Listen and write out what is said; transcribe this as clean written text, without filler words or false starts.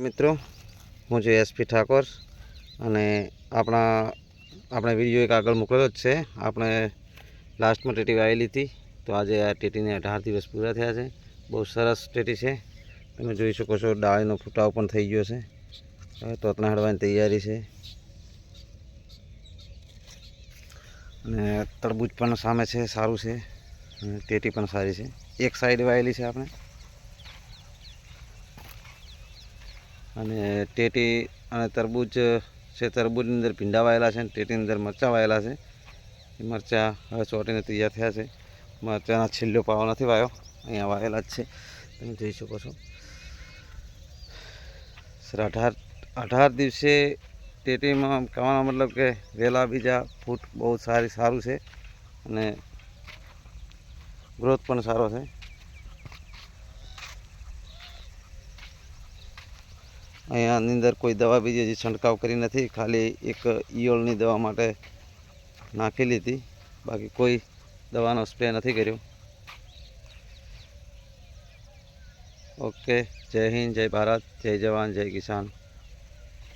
મિત્રો, હું છું એસપી ઠાકોર અને આપણે વિડીયો એક આગળ મોકલેલો જ છે. આપણે લાસ્ટમાં ટેટી વાવેલી હતી, તો આજે આ ટેટીને 18 દિવસ પૂરા થયા છે. બહુ સરસ ટેટી છે. તમે જોઈ શકો છો, ડાળીનો ફૂટાવ પણ થઈ ગયો છે. હવે તોતના હળવાની તૈયારી છે અને તરબૂચ પણ સામે છે, સારું છે અને ટેટી પણ સારી છે. એક સાઈડ વાવેલી છે આપણે, અને ટેટી અને તરબૂચ છે. તરબૂચની અંદર ભીંડા વાયેલા છે અને ટેટીની અંદર મરચાં વાયેલા છે. એ મરચાં હવે ચોટીને તૈયાર થયા છે. મરચાંના છેલ્લો પાવો નથી વાયો, અહીંયા વાયેલા જ છે, તમે જોઈ શકો છો. સર 18 દિવસે ટેટીમાં કહેવાનો મતલબ કે વહેલા બીજા ફૂટ બહુ સારું છે અને ગ્રોથ પણ સારો છે. અહીંયાની અંદર કોઈ દવા બીજી હજી છંટકાવ કરી નથી, ખાલી એક ઈયળની દવા માટે નાખેલી હતી, બાકી કોઈ દવાનો સ્પ્રે નથી કર્યો. ઓકે, જય હિન્દ, જય ભારત, જય જવાન, જય કિસાન.